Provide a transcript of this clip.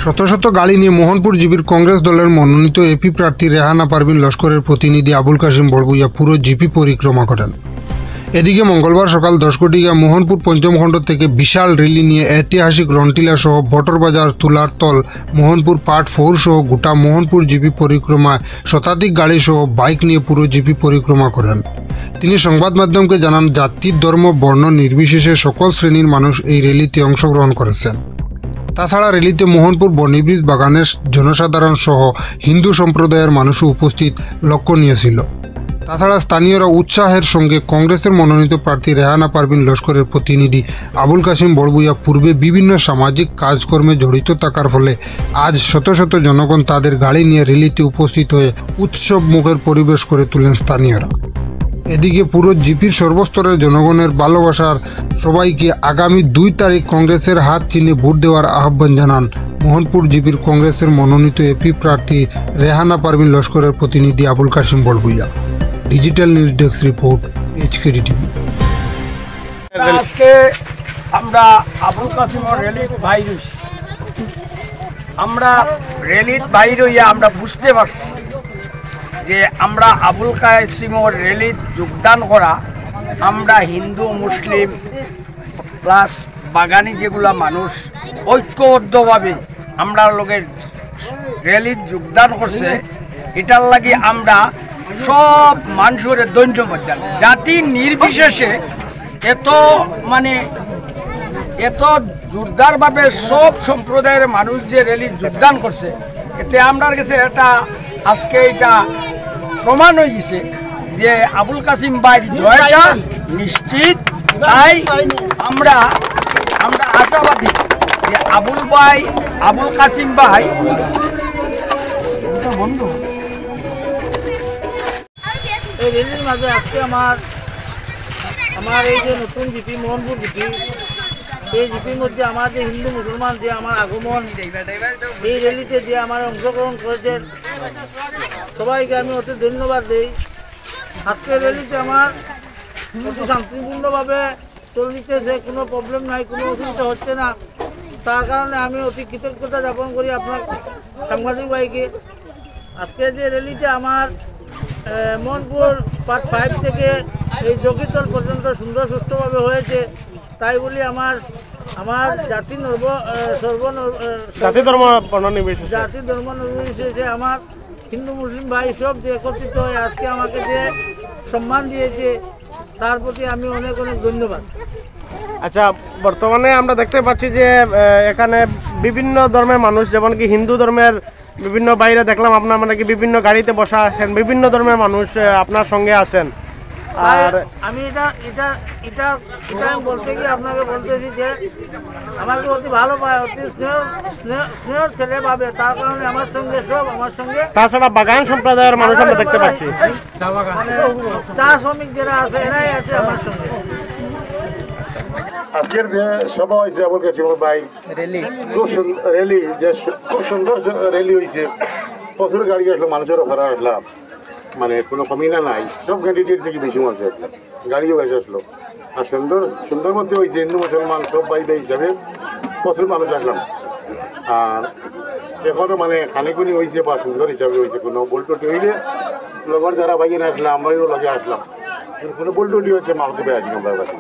শত শত গাড়ি নিয়ে মোহনপুর জিপির কংগ্রেস দলের মনোনীত এপি প্রার্থী রেহানা পারভিন লস্করের প্রতিনিধি আবুল কাশিম বড়ভূইয়া পুরো জিপি পরিক্রমা করেন। এদিকে মঙ্গলবার সকাল 10 কোটিকা মোহনপুর পঞ্চমখণ্ড থেকে বিশাল র্যালি নিয়ে ঐতিহাসিক রনটিলা সহ বটরবাজার তুলারতল মোহনপুর পার্ট 4 সহ গোটা মোহনপুর জিপি পরিক্রমায় শতাধিক গাড়ি সহ বাইক নিয়ে পুরো জিপি পরিক্রমা করেন। তিনি সংবাদ মাধ্যমকে জানান, জাতি ধর্ম বর্ণ নির্বিশেষে সকল শ্রেণীর মানুষ এই র্যালিতে অংশগ্রহণ করেছেন। তাছাড়া র্যালিতে মোহনপুর বনিব্রিজ বাগানের জনসাধারণ সহ হিন্দু সম্প্রদায়ের মানুষও উপস্থিত লক্ষণীয় ছিল। তাছাড়া স্থানীয়রা উৎসাহের সঙ্গে কংগ্রেসের মনোনীত প্রার্থী রেহানা পারভিন লস্করের প্রতিনিধি আবুল কাশিম বড়ভূইয়া পূর্বে বিভিন্ন সামাজিক কাজকর্মে জড়িত থাকার ফলে আজ শত শত জনগণ তাদের গাড়ি নিয়ে র্যালিতে উপস্থিত হয়ে উৎসব মুখের পরিবেশ করে তোলেন স্থানীয়রা। এদিকে পুরো জিপির সর্বস্তরের জনগণের ভালোবাসার সবাইকে আগামী 2 তারিখ কংগ্রেসের হাত চিহ্নে ভোট দেওয়ার আহ্বান জানান মোহনপুর জিপির কংগ্রেসের মনোনীত এপি প্রার্থী রেহানা পারভিন লস্করের প্রতিনিধি Abul Kashim Barbhuiya. Digital news desk report, HKD TV. আজকে আমরা আবুল কাশিমের র্যালির বাইর হইছি। আমরা র্যালির বাইর হইয়া আমরা বুঝতে পারছি যে আমরা আবুল কাশিমের র্যালির যোগদান করা, আমরা হিন্দু মুসলিম প্লাস বাগানি যেগুলা মানুষ ঐক্যবদ্ধভাবে আমরা লোকের র্যালির যোগদান করছে, এটার লাগি আমরা সব মানুষের ধন্যবাদ জানাই। জাতি নির্বিশেষে এত জোরদারভাবে সব সম্প্রদায়ের মানুষ যে র্যালি যোগদান করছে, এতে আমার কাছে এটা আজকে এটা প্রমাণ হয়ে গেছে যে আবুল কাশিম ভাইয়ের জয়টা নিশ্চিত। তাই আমরা আশাবাদী যে আবুল কাশিম ভাই বন্ধু এই র্যালির মাঝে আজকে আমার এই যে নতুন জিপি মোহনপুর জিপি, এই জিপির মধ্যে আমার যে হিন্দু মুসলমান যে আমার আগমন এই র্যালিতে যে আমার অংশগ্রহণ করেছেন সবাইকে আমি অতি ধন্যবাদ দিই। আজকের র্যালিতে আমার অতি শান্তিপূর্ণভাবে চলতেছে, কোনো প্রবলেম নাই, কোনো অসুবিধা হচ্ছে না। তার কারণে আমি অতি কৃতজ্ঞতা জ্ঞাপন করি আপনার সাংবাদিক ভাইকে। আজকের যে র্যালিটা আমার মোহনপুর পার্ট 5 থেকে এই জকিতল পর্যন্ত সুন্দর সুষ্ঠুভাবে হয়েছে, তাই বলি আমার জাতি ধর্ম নির্বিশেষে আমার হিন্দু মুসলিম ভাই সব যে একত্রিত হয়ে আজকে আমাকে যে সম্মান দিয়েছে তার প্রতি আমি অনেক অনেক ধন্যবাদ। আচ্ছা, বর্তমানে আমরা দেখতে পাচ্ছি যে এখানে বিভিন্ন ধর্মের মানুষ, যেমন কি হিন্দু ধর্মের বিভিন্ন বাইরে দেখলাম আপনার মানে কি বিভিন্ন গাড়িতে বসা আছেন, বিভিন্ন ধর্মের মানুষ আপনার সঙ্গে আছেন। আর আমি এটা বলতে গিয়ে আপনাকে বলতেছি যে আমাকে অতি ভালো পায়, অতি স্নেহ ছেলে পাবে, তার কারণে আমার সঙ্গে তাছাড়া বাগান সম্প্রদায়ের মানুষ আমরা দেখতে পাচ্ছি, চা শ্রমিক যারা আছে এরাই আছে আমার সঙ্গে। আজকের যে সভা হয়েছে আবুল কাশিম ভাই র্যালি যে খুব সুন্দর র্যালি হয়েছে, প্রচুর গাড়ি আসলো, মানুষেরও খরা আসলাম, মানে কোনো কমিনা নাই, সব ক্যান্ডিডেট থেকে বেশি মানুষ আসলো, গাড়িও বেশি আসলো। আর সুন্দর মধ্যে হয়েছে, হিন্দু মুসলমান সব ভাই হিসাবে প্রচুর মানুষ আসলাম। আর এখনও মানে খানিকুনি হয়েছে বা সুন্দর হিসাবে হয়েছে, কোনো বোলটুটি হইলে লগর যারা ভাইয়ে আসলাম আমরাও লগে আসলাম, কোনো বোলটুটি হচ্ছে মাহতে আসি আমরা কাছে।